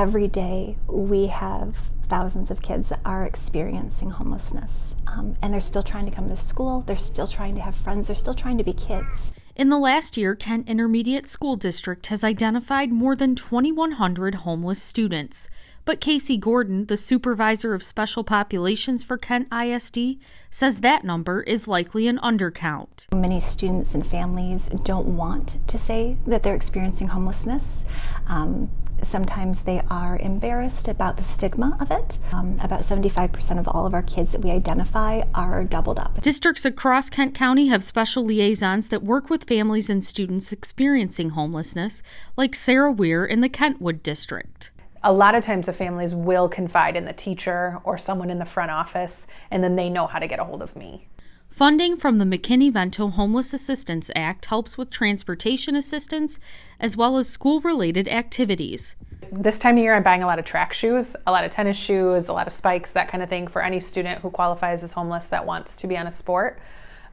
Every day we have thousands of kids that are experiencing homelessness, and they're still trying to come to school, they're still trying to have friends, they're still trying to be kids. In the last year, Kent Intermediate School District has identified more than 2,100 homeless students. But Casey Gordon, the supervisor of special populations for Kent ISD, says that number is likely an undercount. Many students and families don't want to say that they're experiencing homelessness. Sometimes they are embarrassed about the stigma of it. About 75% of all of our kids that we identify are doubled up. Districts across Kent County have special liaisons that work with families and students experiencing homelessness, like Sarah Weir in the Kentwood District. A lot of times the families will confide in the teacher or someone in the front office, and then they know how to get a hold of me. Funding from the McKinney-Vento Homeless Assistance Act helps with transportation assistance as well as school-related activities. This time of year I'm buying a lot of track shoes, a lot of tennis shoes, a lot of spikes, that kind of thing for any student who qualifies as homeless that wants to be on a sport.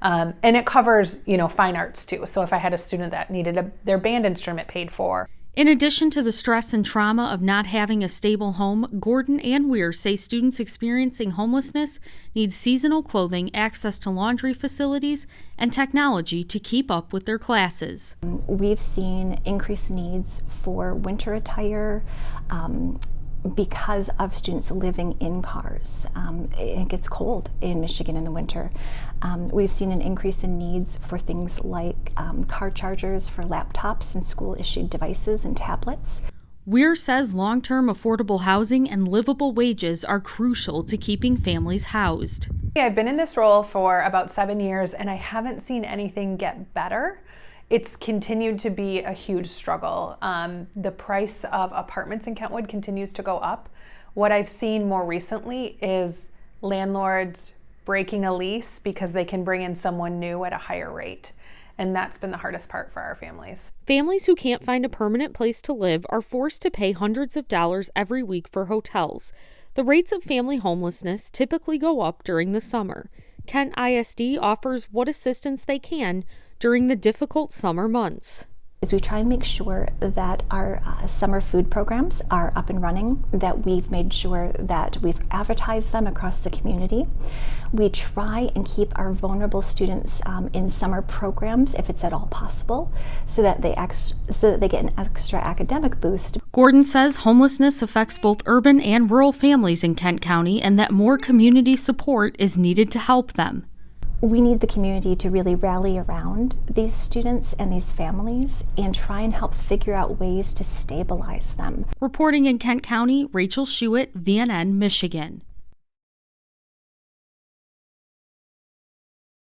And it covers, fine arts too. So if I had a student that needed their band instrument paid for. In addition to the stress and trauma of not having a stable home, Gordon and Weir say students experiencing homelessness need seasonal clothing, access to laundry facilities, and technology to keep up with their classes. We've seen increased needs for winter attire because of students living in cars. It gets cold in Michigan in the winter. We've seen an increase in needs for things like car chargers for laptops and school-issued devices and tablets. Weir says long-term affordable housing and livable wages are crucial to keeping families housed. I've been in this role for about 7 years and I haven't seen anything get better. It's continued to be a huge struggle. The price of apartments in Kentwood continues to go up. What I've seen more recently is landlords breaking a lease because they can bring in someone new at a higher rate. And that's been the hardest part for our families. Families who can't find a permanent place to live are forced to pay hundreds of dollars every week for hotels. The rates of family homelessness typically go up during the summer. Kent ISD offers what assistance they can during the difficult summer months. As we try and make sure that our summer food programs are up and running, that we've made sure that we've advertised them across the community. We try and keep our vulnerable students in summer programs if it's at all possible, so that they get an extra academic boost. Gordon says homelessness affects both urban and rural families in Kent County and that more community support is needed to help them. We need the community to really rally around these students and these families and try and help figure out ways to stabilize them. Reporting in Kent County, Rachel Schuett, VNN, Michigan.